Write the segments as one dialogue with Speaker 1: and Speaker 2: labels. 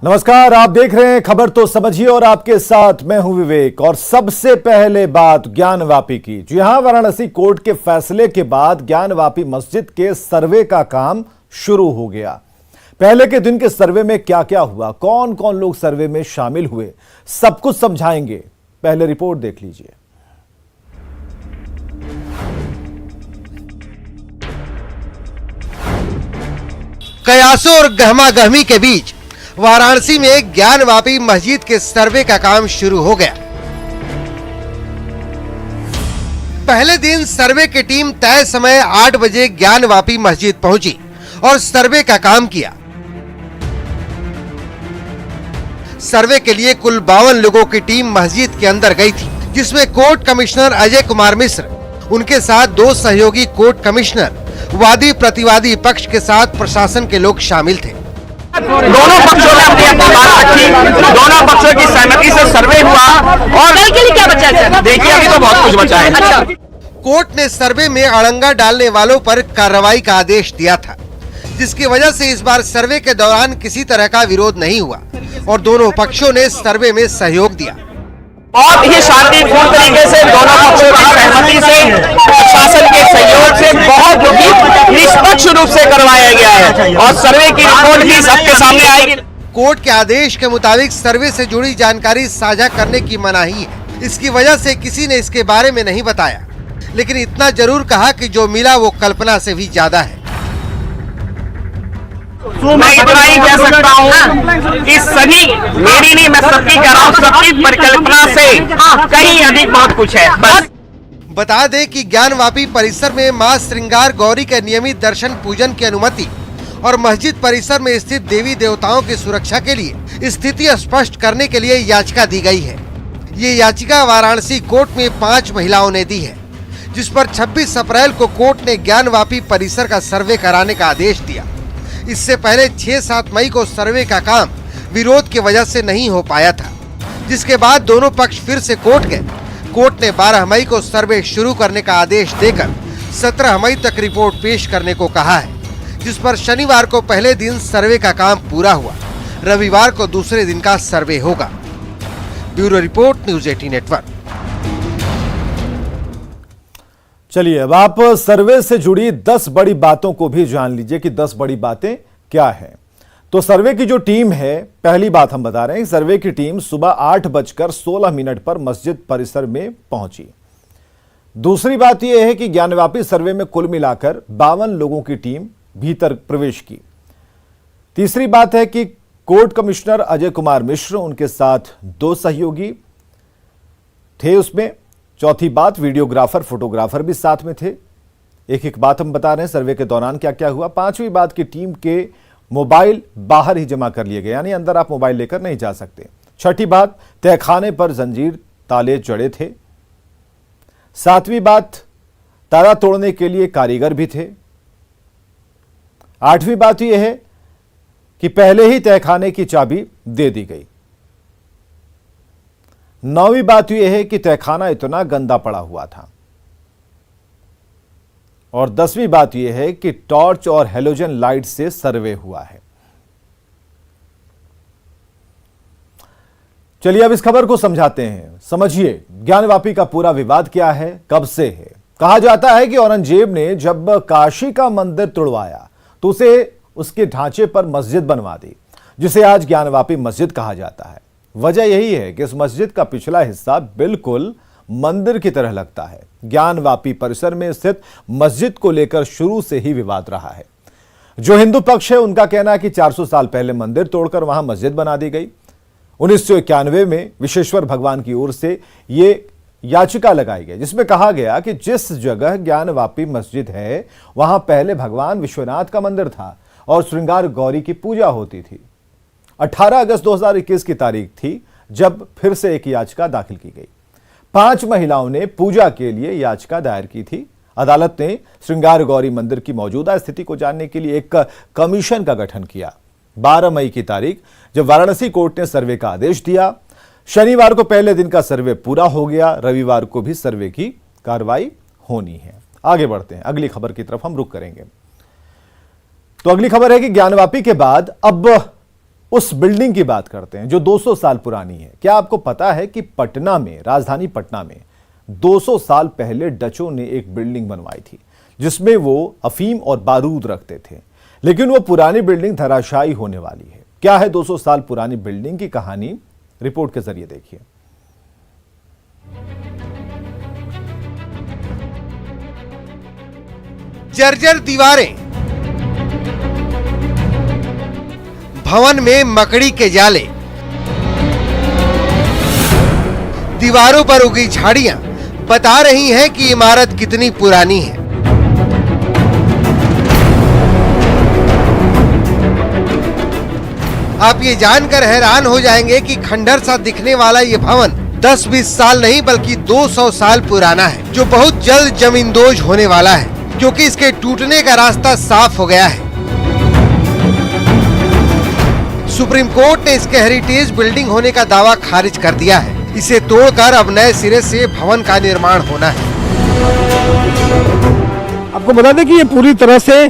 Speaker 1: नमस्कार, आप देख रहे हैं खबर तो समझिए और आपके साथ मैं हूं विवेक। और सबसे पहले बात ज्ञानवापी की। जी हां, वाराणसी कोर्ट के फैसले के बाद ज्ञानवापी मस्जिद के सर्वे का काम शुरू हो गया। पहले के दिन के सर्वे में क्या क्या हुआ, कौन कौन लोग सर्वे में शामिल हुए, सब कुछ समझाएंगे। पहले रिपोर्ट देख लीजिए।
Speaker 2: कयासों और गहमागहमी के बीच वाराणसी में ज्ञानवापी मस्जिद के सर्वे का काम शुरू हो गया। पहले दिन सर्वे की टीम तय समय 8 बजे ज्ञानवापी मस्जिद पहुंची और सर्वे का काम किया। सर्वे के लिए कुल 52 लोगों की टीम मस्जिद के अंदर गई थी, जिसमें कोर्ट कमिश्नर अजय कुमार मिश्र, उनके साथ 2 सहयोगी कोर्ट कमिश्नर, वादी प्रतिवादी पक्ष के साथ प्रशासन के लोग शामिल थे।
Speaker 3: दोनों पक्षों ने अपनी अपनी बात रखी, दोनों पक्षों की सहमति से सर्वे हुआ। और कल के लिए क्या बचा है? देखिए, अभी तो बहुत कुछ बचा है। अच्छा।
Speaker 2: कोर्ट ने सर्वे में अड़ंगा डालने वालों पर कार्रवाई का आदेश दिया था, जिसकी वजह से इस बार सर्वे के दौरान किसी तरह का विरोध नहीं हुआ और दोनों पक्षों ने सर्वे में सहयोग दिया।
Speaker 3: बहुत ही शांतिपूर्ण तरीके से दोनों पक्षों की सहमति से, प्रशासन के सहयोग से बहुत ही निष्पक्ष रूप से करवाया गया है और सर्वे की रिपोर्ट भी सबके सामने आएगी।
Speaker 2: कोर्ट के आदेश के मुताबिक सर्वे से जुड़ी जानकारी साझा करने की मनाही है। इसकी वजह से किसी ने इसके बारे में नहीं बताया, लेकिन इतना जरूर कहा कि जो मिला वो कल्पना से भी ज्यादा है।
Speaker 3: मैं इतना ही कह सकता हूँ कि सभी, मेरी नहीं, मैं सबकी कह रहा हूँ, सबकी परिकल्पना से कहीं अधिक बहुत कुछ है। बस
Speaker 2: बता दें कि ज्ञानवापी परिसर में मां श्रृंगार गौरी के नियमित दर्शन पूजन की अनुमति और मस्जिद परिसर में स्थित देवी देवताओं की सुरक्षा के लिए स्थिति स्पष्ट करने के लिए याचिका दी गई है। ये याचिका वाराणसी कोर्ट में 5 महिलाओं ने दी है, जिस पर 26 अप्रैल को कोर्ट ने ज्ञानवापी परिसर का सर्वे कराने का आदेश दिया। इससे पहले 6-7 मई को सर्वे का काम विरोध की वजह से नहीं हो पाया था, जिसके बाद दोनों पक्ष फिर से कोर्ट गए। कोर्ट ने 12 मई को सर्वे शुरू करने का आदेश देकर 17 मई तक रिपोर्ट पेश करने को कहा है, जिस पर शनिवार को पहले दिन सर्वे का काम पूरा हुआ। रविवार को दूसरे दिन का सर्वे होगा। Bureau report, news 18 network.
Speaker 1: चलिए, अब आप सर्वे से जुड़ी 10 बड़ी बातों को भी जान लीजिए कि 10 बड़ी बातें क्या है। तो सर्वे की जो टीम है, पहली बात हम बता रहे हैं, सर्वे की टीम सुबह 8:16 पर मस्जिद परिसर में पहुंची। दूसरी बात यह है कि ज्ञानवापी सर्वे में कुल मिलाकर 52 लोगों की टीम भीतर प्रवेश की। तीसरी बात है कि कोर्ट कमिश्नर अजय कुमार मिश्र, उनके साथ 2 सहयोगी थे उसमें। चौथी बात, वीडियोग्राफर, फोटोग्राफर भी साथ में थे। एक एक बात हम बता रहे हैं सर्वे के दौरान क्या क्या हुआ। पांचवी बात की टीम के मोबाइल बाहर ही जमा कर लिए गए, यानी अंदर आप मोबाइल लेकर नहीं जा सकते। छठी बात, तहखाने पर जंजीर ताले जड़े थे। सातवीं बात, ताला तोड़ने के लिए कारीगर भी थे। आठवीं बात यह है कि पहले ही तहखाने की चाबी दे दी गई। 9वीं बात यह है कि तहखाना इतना गंदा पड़ा हुआ था। और 10वीं बात यह है कि टॉर्च और हेलोजन लाइट से सर्वे हुआ है। चलिए, अब इस खबर को समझाते हैं। समझिए, ज्ञानवापी का पूरा विवाद क्या है, कब से है। कहा जाता है कि औरंगजेब ने जब काशी का मंदिर तोड़वाया तो उसे उसके ढांचे पर मस्जिद बनवा दी, जिसे आज ज्ञानवापी मस्जिद कहा जाता है। वजह यही है कि इस मस्जिद का पिछला हिस्सा बिल्कुल मंदिर की तरह लगता है। ज्ञानवापी परिसर में स्थित मस्जिद को लेकर शुरू से ही विवाद रहा है। जो हिंदू पक्ष है, उनका कहना है कि 400 साल पहले मंदिर तोड़कर वहां मस्जिद बना दी गई। 1991 में विश्वेश्वर भगवान की ओर से यह याचिका लगाई गई, जिसमें कहा गया कि जिस जगह ज्ञानवापी मस्जिद है वहां पहले भगवान विश्वनाथ का मंदिर था और श्रृंगार गौरी की पूजा होती थी। 18 अगस्त 2021 की तारीख थी जब फिर से एक याचिका दाखिल की गई। 5 महिलाओं ने पूजा के लिए याचिका दायर की थी। अदालत ने श्रृंगार गौरी मंदिर की मौजूदा स्थिति को जानने के लिए एक कमीशन का गठन किया। 12 मई की तारीख जब वाराणसी कोर्ट ने सर्वे का आदेश दिया, शनिवार को पहले दिन का सर्वे पूरा हो गया। रविवार को भी सर्वे की कार्रवाई होनी है। आगे बढ़ते हैं, अगली खबर की तरफ हम रुख करेंगे। तो अगली खबर है कि ज्ञानवापी के बाद अब उस बिल्डिंग की बात करते हैं जो 200 साल पुरानी है। क्या आपको पता है कि पटना में, राजधानी पटना में 200 साल पहले डचों ने एक बिल्डिंग बनवाई थी जिसमें वो अफीम और बारूद रखते थे, लेकिन वो पुरानी बिल्डिंग धराशायी होने वाली है। क्या है 200 साल पुरानी बिल्डिंग की कहानी, रिपोर्ट के जरिए देखिए।
Speaker 2: जर्जर दीवारें, भवन में मकड़ी के जाले, दीवारों पर उगी झाड़ियां बता रही हैं कि इमारत कितनी पुरानी है। आप ये जानकर हैरान हो जाएंगे कि खंडर सा दिखने वाला ये भवन 10-20 साल नहीं बल्कि 200 साल पुराना है, जो बहुत जल्द जमींदोज होने वाला है क्योंकि इसके टूटने का रास्ता साफ हो गया है। सुप्रीम कोर्ट ने इसके हेरिटेज बिल्डिंग होने का दावा खारिज कर दिया है। इसे तोड़कर अब नए सिरे से भवन का निर्माण होना है।
Speaker 4: आपको बता दें कि ये पूरी तरह से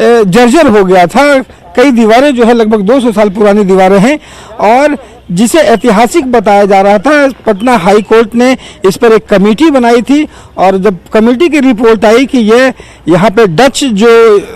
Speaker 4: जर्जर हो गया था। कई दीवारें जो है लगभग 200 साल पुरानी दीवारें हैं और जिसे ऐतिहासिक बताया जा रहा था। पटना हाई कोर्ट ने इस पर एक कमेटी बनाई थी और जब कमेटी की रिपोर्ट आई कि ये यहाँ पे डच जो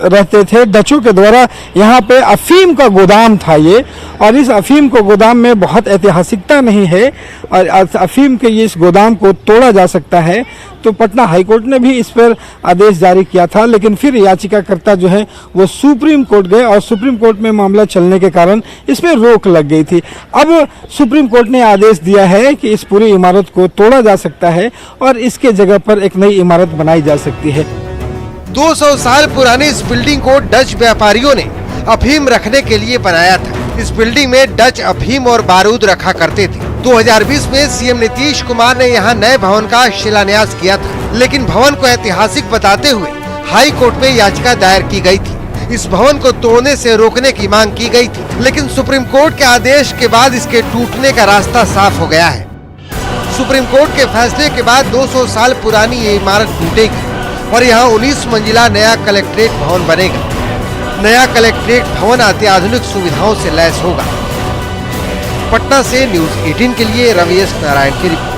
Speaker 4: रहते थे, डचों के द्वारा यहाँ पे अफीम का गोदाम था ये, और इस अफीम को गोदाम में बहुत ऐतिहासिकता नहीं है और अफीम के ये इस गोदाम को तोड़ा जा सकता है, तो पटना हाई कोर्ट ने भी इस पर आदेश जारी किया था। लेकिन फिर याचिकाकर्ता जो है वो सुप्रीम कोर्ट गए और सुप्रीम कोर्ट में मामला चलने के कारण इस पर रोक लग गई थी। अब सुप्रीम कोर्ट ने आदेश दिया है कि इस पूरी इमारत को तोड़ा जा सकता है और इसके जगह पर एक नई इमारत बनाई जा सकती है।
Speaker 2: 200 साल पुरानी इस बिल्डिंग को डच व्यापारियों ने अफीम रखने के लिए बनाया था। इस बिल्डिंग में डच अफीम और बारूद रखा करते थे। 2020 में सीएम नीतीश कुमार ने यहाँ नए भवन का शिलान्यास किया था, लेकिन भवन को ऐतिहासिक बताते हुए हाई कोर्ट में याचिका दायर की गई थी। इस भवन को तोड़ने से रोकने की मांग की गई थी, लेकिन सुप्रीम कोर्ट के आदेश के बाद इसके टूटने का रास्ता साफ हो गया है। सुप्रीम कोर्ट के फैसले के बाद 200 साल पुरानी ये इमारत टूटेगी और यहाँ 19 मंजिला नया कलेक्ट्रेट भवन बनेगा। नया कलेक्ट्रेट भवन अत्याधुनिक सुविधाओं से लैस होगा। पटना से न्यूज 18 के लिए रविश नारायण की रिपोर्ट।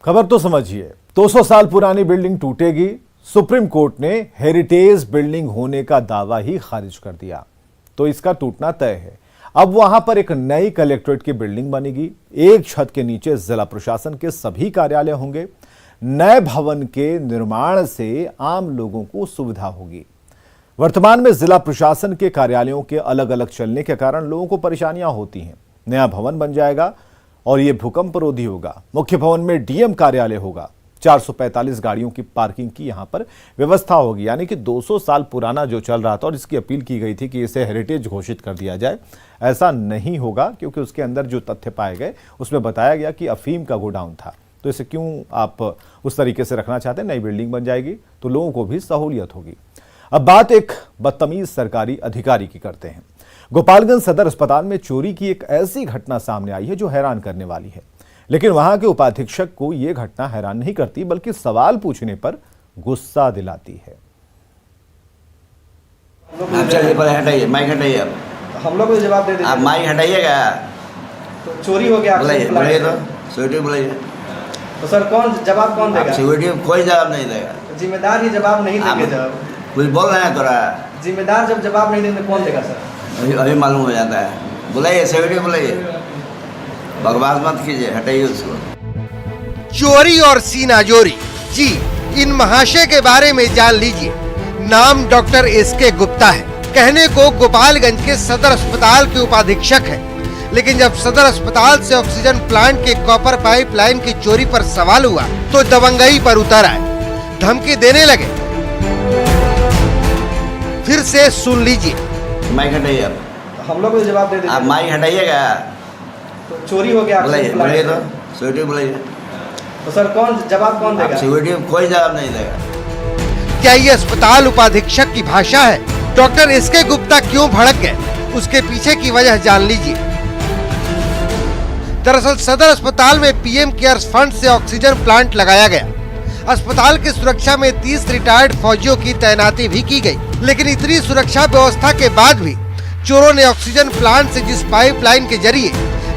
Speaker 1: खबर तो समझिए, 200 साल पुरानी बिल्डिंग टूटेगी। सुप्रीम कोर्ट ने हेरिटेज बिल्डिंग होने का दावा ही खारिज कर दिया, तो इसका टूटना तय है। अब वहां पर एक नई कलेक्ट्रेट की बिल्डिंग बनेगी। एक छत के नीचे जिला प्रशासन के सभी कार्यालय होंगे। नए भवन के निर्माण से आम लोगों को सुविधा होगी। वर्तमान में जिला प्रशासन के कार्यालयों के अलग अलग चलने के कारण लोगों को परेशानियां होती हैं। नया भवन बन जाएगा और यह भूकंपरोधी होगा। मुख्य भवन में डीएम कार्यालय होगा। 445 गाड़ियों की पार्किंग की यहां पर व्यवस्था होगी। यानी कि 200 साल पुराना जो चल रहा था और इसकी अपील की गई थी कि इसे हेरिटेज घोषित कर दिया जाए, ऐसा नहीं होगा क्योंकि उसके अंदर जो तथ्य पाए गए उसमें बताया गया कि अफीम का गोडाउन था। तो इसे क्यों आप उस तरीके से रखना चाहते हैं? नई बिल्डिंग बन जाएगी तो लोगों को भी सहूलियत होगी। अब बात एक बदतमीज सरकारी अधिकारी की करते हैं। गोपालगंज सदर अस्पताल में चोरी की एक ऐसी घटना सामने आई है जो हैरान करने वाली है, लेकिन वहां के उपाधीक्षक को यह घटना हैरान नहीं करती बल्कि सवाल पूछने पर गुस्सा दिलाती है।
Speaker 5: हटाइए, माइक हटाइए। आप
Speaker 4: हम लोग को जवाब दे
Speaker 5: आप माइक हटाइएगा।
Speaker 4: तो चोरी हो गया,
Speaker 5: बुलाइए तो सिक्योरिटी बुलाइए।
Speaker 4: तो सर कौन जवाब कौन देगा?
Speaker 5: सिक्योरिटी कोई जवाब नहीं देगा।
Speaker 4: जिम्मेदार ही जवाब नहीं देंगे। जब
Speaker 5: कुछ बोल रहे हैं तोरा,
Speaker 4: जिम्मेदार जब जवाब नहीं देंगे कौन देगा सर?
Speaker 5: अभी मालूम हो जाता है। बुलाइए सिक्योरिटी बुलाइए, बकवास मत कीजिए, हटाइए उसको।
Speaker 2: चोरी और सीनाजोरी, जी इन महाशय के बारे में जान लीजिए। नाम डॉक्टर एसके गुप्ता है। कहने को गोपालगंज के सदर अस्पताल के उपाधीक्षक हैं, लेकिन जब सदर अस्पताल से ऑक्सीजन प्लांट के कॉपर पाइपलाइन की चोरी पर सवाल हुआ तो दबंगई पर उतर आए, धमकी देने लगे। फिर से सुन लीजिए।
Speaker 5: माइक हटाइए। आप
Speaker 4: हम लोग को जवाब दे
Speaker 5: आप माइक हटाइएगा।
Speaker 4: तो चोरी हो गया,
Speaker 5: बुलाइए तो सिक्योरिटी बुलाइए।
Speaker 4: तो सर कौन जवाब कौन देगा?
Speaker 5: सिक्योरिटी कोई जवाब नहीं देगा।
Speaker 2: क्या ये अस्पताल उपाधीक्षक की भाषा है? डॉक्टर एसके गुप्ता क्यों भड़क गए, उसके पीछे की वजह जान लीजिए। दरअसल सदर अस्पताल में पीएम केयर्स फंड से ऑक्सीजन प्लांट लगाया गया। अस्पताल की सुरक्षा में 30 रिटायर्ड फौजियों की तैनाती भी की गई, लेकिन इतनी सुरक्षा व्यवस्था के बाद भी चोरों ने ऑक्सीजन प्लांट से जिस पाइपलाइन के जरिए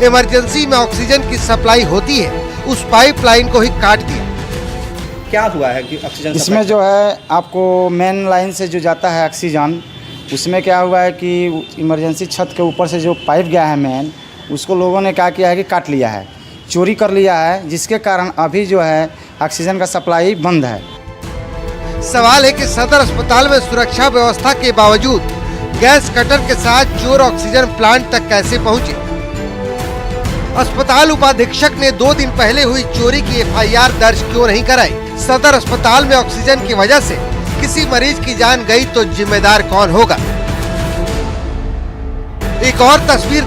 Speaker 2: इमरजेंसी में ऑक्सीजन की सप्लाई होती है, उस पाइपलाइन को ही काट दिया।
Speaker 6: क्या हुआ है कि ऑक्सीजन
Speaker 7: इसमें जो है आपको मेन लाइन से जो जाता है ऑक्सीजन, उसमें क्या हुआ है कि इमरजेंसी छत के ऊपर से जो पाइप गया है मेन, उसको लोगों ने क्या किया है कि काट लिया है, चोरी कर लिया है, जिसके कारण अभी जो है ऑक्सीजन का सप्लाई बंद है।
Speaker 2: सवाल है कि सदर अस्पताल में सुरक्षा व्यवस्था के बावजूद गैस कटर के साथ चोर ऑक्सीजन प्लांट तक कैसे पहुंचे? अस्पताल उपाधीक्षक ने 2 दिन पहले हुई चोरी की एफआईआर दर्ज क्यों नहीं कराई? सदर अस्पताल में ऑक्सीजन की वजह से किसी मरीज की जान गई तो जिम्मेदार कौन होगा? एक और तस्वीर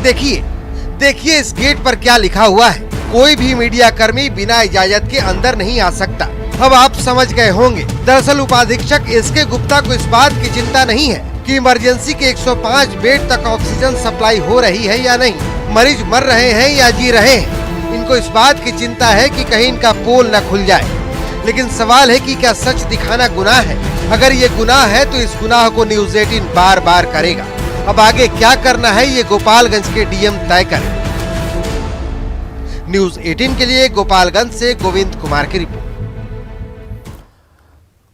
Speaker 2: देखिए इस गेट पर क्या लिखा हुआ है। कोई भी मीडिया कर्मी बिना इजाजत के अंदर नहीं आ सकता। अब आप समझ गए होंगे, दरअसल उपाधीक्षक एसके गुप्ता को इस बात की चिंता नहीं है कि इमरजेंसी के 105 बेड तक ऑक्सीजन सप्लाई हो रही है या नहीं, मरीज मर रहे हैं या जी रहे हैं। इनको इस बात की चिंता है कि कहीं इनका पोल न खुल जाए। लेकिन सवाल है कि क्या सच दिखाना गुनाह है? अगर ये गुनाह है तो इस गुनाह को न्यूज़ 18 बार बार करेगा। अब आगे क्या करना है ये गोपालगंज के डीएम तय करें। न्यूज़ 18 के लिए गोपालगंज से गोविंद कुमार की रिपोर्ट।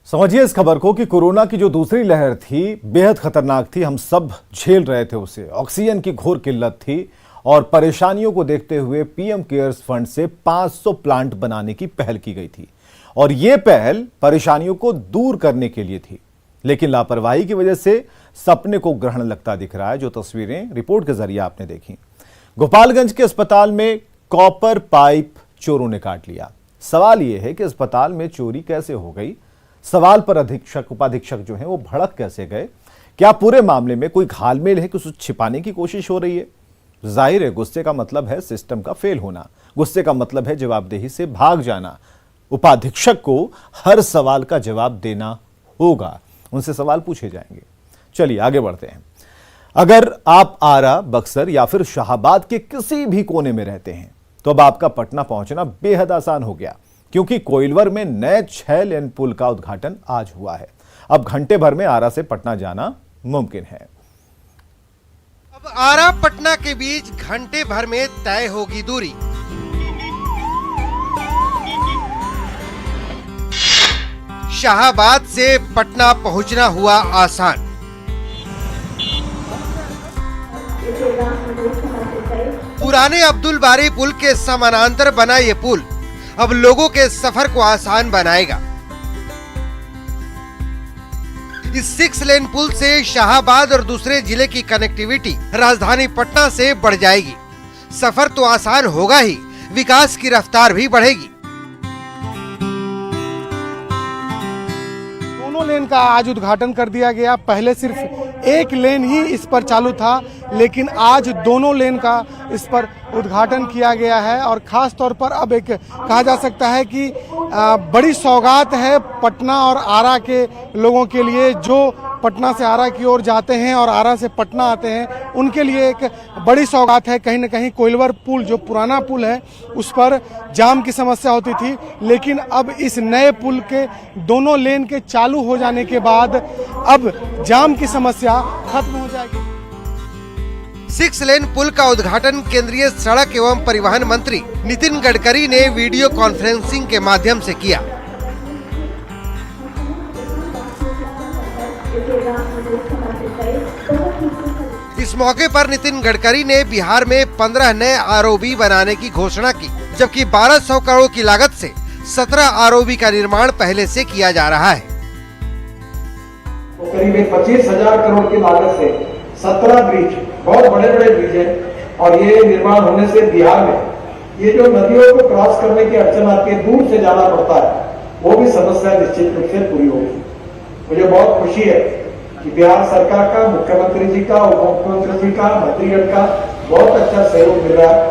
Speaker 1: समझिए इस खबर को कि कोरोना की जो दूसरी लहर थी बेहद खतरनाक थी, हम सब झेल रहे थे उसे। ऑक्सीजन की घोर किल्लत थी और परेशानियों को देखते हुए पीएम केयर्स फंड से 500 प्लांट बनाने की पहल की गई थी और यह पहल परेशानियों को दूर करने के लिए थी। लेकिन लापरवाही की वजह से सपने को ग्रहण लगता दिख रहा है, जो तस्वीरें रिपोर्ट के जरिए आपने देखी। गोपालगंज के अस्पताल में कॉपर पाइप चोरों ने काट लिया। सवाल यह है कि अस्पताल में चोरी कैसे हो गई? सवाल पर अधीक्षक उपाधीक्षक जो हैं वो भड़क कैसे गए? क्या पूरे मामले में कोई घालमेल है कि उसे छिपाने की कोशिश हो रही है? जाहिर है गुस्से का मतलब है सिस्टम का फेल होना, गुस्से का मतलब है जवाबदेही से भाग जाना। उपाधीक्षक को हर सवाल का जवाब देना होगा, उनसे सवाल पूछे जाएंगे। चलिए आगे बढ़ते हैं। अगर आप आरा, बक्सर या फिर शाहाबाद के किसी भी कोने में रहते हैं तो अब आपका पटना पहुंचना बेहद आसान हो गया, क्योंकि कोइलवर में नए 6 लेन पुल का उद्घाटन आज हुआ है। अब घंटे भर में आरा से पटना जाना मुमकिन है।
Speaker 2: अब आरा पटना के बीच घंटे भर में तय होगी दूरी। शाहाबाद से पटना पहुंचना हुआ आसान। पुराने अब्दुल बारी पुल के समानांतर बना ये पुल अब लोगों के सफर को आसान बनाएगा। इस 6 लेन पुल से शाहाबाद और दूसरे जिले की कनेक्टिविटी राजधानी पटना से बढ़ जाएगी। सफर तो आसान होगा ही, विकास की रफ्तार भी बढ़ेगी।
Speaker 8: दोनों लेन का आज उद्घाटन कर दिया गया। पहले सिर्फ 1 लेन ही इस पर चालू था, लेकिन आज दोनों लेन का इस पर उद्घाटन किया गया है और खास तौर पर अब एक कहा जा सकता है कि बड़ी सौगात है पटना और आरा के लोगों के लिए, जो पटना से आरा की ओर जाते हैं और आरा से पटना आते हैं, उनके लिए एक बड़ी सौगात है। कहीं न कहीं कोइलवर पुल जो पुराना पुल है उस पर जाम की समस्या होती थी, लेकिन अब इस नए पुल के दोनों लेन के चालू हो जाने के बाद अब जाम की समस्या खत्म हो जाएगी।
Speaker 2: 6 लेन पुल का उद्घाटन केंद्रीय सड़क एवं परिवहन मंत्री नितिन गडकरी ने वीडियो कॉन्फ्रेंसिंग के माध्यम से किया। इस मौके पर नितिन गडकरी ने बिहार में 15 नए आरओबी बनाने की घोषणा की, जबकि 1200 करोड़ की लागत से 17 आरओबी का निर्माण पहले से किया जा रहा है।
Speaker 9: तो करीब 25,000 करोड़ की लागत से 17 ब्रिज, बहुत बड़े बड़े ब्रिज हैं, और ये निर्माण होने से बिहार में ये जो नदियों को क्रॉस करने की अड़चन आती है, दूर से जाना पड़ता है, वो भी समस्या निश्चित रूप से पूरी होगी। मुझे बहुत खुशी है कि बिहार सरकार का, मुख्यमंत्री जी का, उप मुख्यमंत्री जी का, मंत्रीगण का बहुत अच्छा सहयोग मिल रहा है।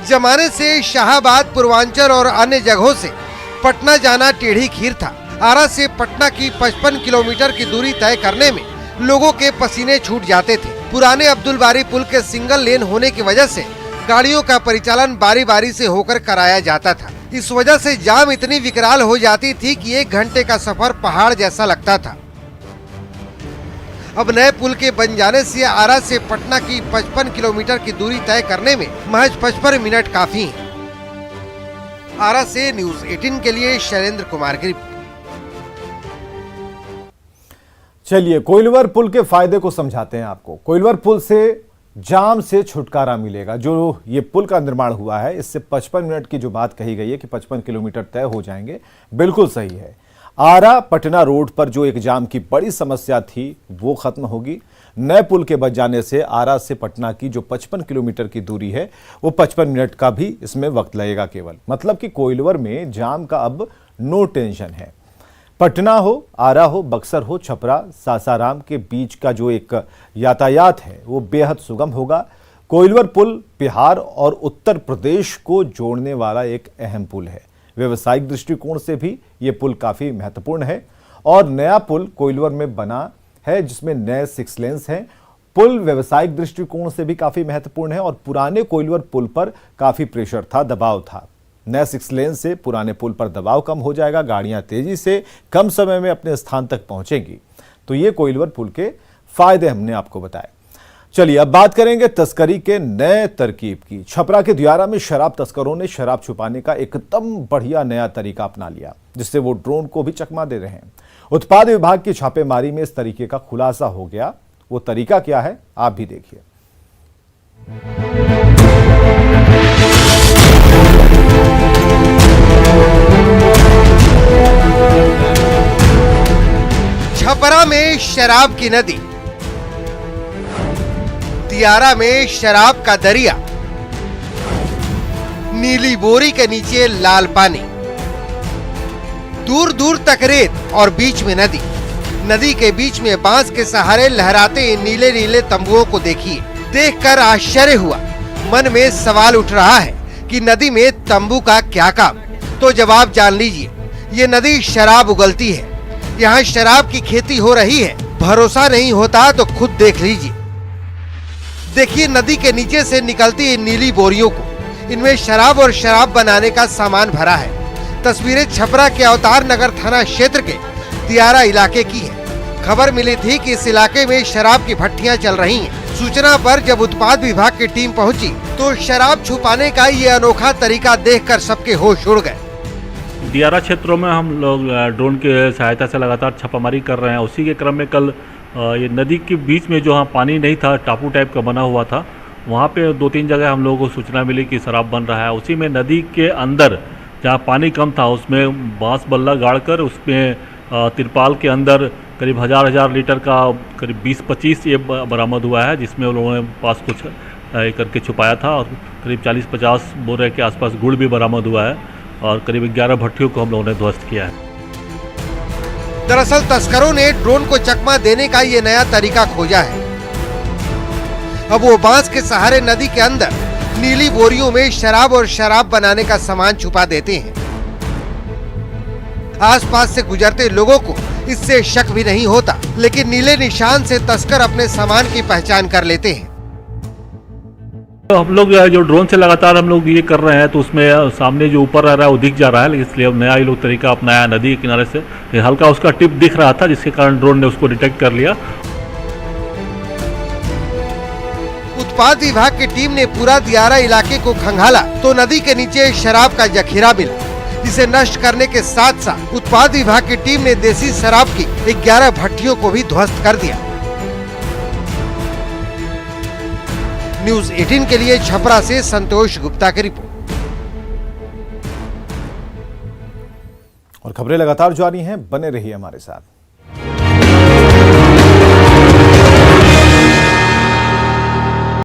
Speaker 2: जमाने से शाहाबाद, पूर्वांचल और अन्य जगहों से पटना जाना टेढ़ी खीर था। आरा से पटना की 55 किलोमीटर की दूरी तय करने में लोगों के पसीने छूट जाते थे। पुराने अब्दुल बारी पुल के सिंगल लेन होने की वजह से गाड़ियों का परिचालन बारी बारी से होकर कराया जाता था। इस वजह से जाम इतनी विकराल हो जाती थी कि 1 घंटे का सफर पहाड़ जैसा लगता था। अब नए पुल के बन जाने से आरा से पटना की 55 किलोमीटर की दूरी तय करने में महज 55 मिनट काफी हैं। आरा से न्यूज 18 के लिए शैलेंद्र कुमार की रिपोर्ट।
Speaker 1: चलिए कोइलवर पुल के फायदे को समझाते हैं आपको। कोइलवर पुल से जाम से छुटकारा मिलेगा। जो ये पुल का निर्माण हुआ है इससे 55 मिनट की जो बात कही गई है कि 55 किलोमीटर तय हो जाएंगे, बिल्कुल सही है। आरा पटना रोड पर जो एक जाम की बड़ी समस्या थी वो खत्म होगी। नए पुल के बन जाने से आरा से पटना की जो 55 किलोमीटर की दूरी है वो 55 मिनट का भी इसमें वक्त लगेगा केवल। मतलब कि कोइलवर में जाम का अब नो टेंशन है। पटना हो, आरा हो, बक्सर हो, छपरा, सासाराम के बीच का जो एक यातायात है वो बेहद सुगम होगा। कोइलवर पुल बिहार और उत्तर प्रदेश को जोड़ने वाला एक अहम पुल है। व्यवसायिक दृष्टिकोण से भी ये पुल काफी महत्वपूर्ण है और नया पुल कोइलवर में बना है जिसमें नए 6 लेन्स हैं। पुल व्यवसायिक दृष्टिकोण से भी काफी महत्वपूर्ण है और पुराने कोइलवर पुल पर काफी प्रेशर था, दबाव था। नए 6 लेन से पुराने पुल पर दबाव कम हो जाएगा, गाड़ियां तेजी से कम समय में अपने स्थान तक पहुंचेंगी। तो ये कोइलवर पुल के फायदे हमने आपको बताए। चलिए अब बात करेंगे तस्करी के नए तरकीब की। छपरा के दियारा में शराब तस्करों ने शराब छुपाने का एकदम बढ़िया नया तरीका अपना लिया, जिससे वो ड्रोन को भी चकमा दे रहे हैं। उत्पाद विभाग की छापेमारी में इस तरीके का खुलासा हो गया। वो तरीका क्या है आप भी देखिए।
Speaker 2: छपरा में शराब की नदी, दियारा में शराब का दरिया, नीली बोरी के नीचे लाल पानी, दूर दूर तक रेत और बीच में नदी। नदी के बीच में बांस के सहारे लहराते इन नीले नीले तंबुओं को देखिए। देखकर आश्चर्य हुआ। मन में सवाल उठ रहा है कि नदी में तंबू का क्या काम? तो जवाब जान लीजिए। ये नदी शराब उगलती है। यहाँ शराब की खेती हो रही है। भरोसा नहीं होता तो खुद देख लीजिए। देखिए नदी के नीचे से निकलती इन नीली बोरियों को। इनमें शराब और शराब बनाने का सामान भरा है। तस्वीरें छपरा के अवतार नगर थाना क्षेत्र के दियारा इलाके की है। खबर मिली थी कि इस इलाके में शराब की भट्टियां चल रही हैं। सूचना पर जब उत्पाद विभाग की टीम पहुंची तो शराब छुपाने का ये अनोखा तरीका देखकर सबके होश उड़ गए।
Speaker 10: दियारा क्षेत्रों में हम लोग ड्रोन की सहायता से लगातार छापामारी कर रहे हैं। उसी के क्रम में कल ये नदी के बीच में जो पानी नहीं था, टापू टाइप का बना हुआ था, वहाँ पे 2-3 जगह हम लोगों को सूचना मिली कि शराब बन रहा है। उसी में नदी के अंदर जहाँ पानी कम था उसमें बांस बल्ला गाड़कर उसमें तिरपाल के अंदर करीब 1000 लीटर का करीब 20-25 ये बरामद हुआ है, जिसमें उन लोगों ने पास कुछ करके छुपाया था। और करीब 40-50 बोरे के आसपास गुड़ भी बरामद हुआ है और करीब 11 भट्टियों को हम लोगों ने ध्वस्त किया है।
Speaker 2: दरअसल तस्करों ने ड्रोन को चकमा देने का ये नया तरीका खोजा है। अब वो बांस के सहारे नदी के अंदर नीली बोरियों में शराब और शराब बनाने का सामान छुपा देते हैं। आसपास से गुजरते लोगों को इससे शक भी नहीं होता, लेकिन नीले निशान से तस्कर अपने सामान की पहचान कर लेते हैं।
Speaker 10: तो हम लोग जो ड्रोन से लगातार हम लोग ये कर रहे हैं तो उसमें सामने जो ऊपर रह रहा है वो दिख जा रहा है, इसलिए अब नया ये लोग तरीका अपनाया। नदी के किनारे से हल्का उसका टिप दिख रहा था, जिसके कारण ड्रोन ने उसको डिटेक्ट कर लिया।
Speaker 2: उत्पाद विभाग की टीम ने पूरा दियारा इलाके को खंगाला तो नदी के नीचे शराब का जखीरा मिला, जिसे नष्ट करने के साथ साथ उत्पाद विभाग की टीम ने देसी शराब की 11 भट्टियों को भी ध्वस्त कर दिया। न्यूज 18 के लिए छपरा से संतोष गुप्ता की रिपोर्ट।
Speaker 1: और खबरें लगातार जारी हैं, बने रहिए हमारे साथ।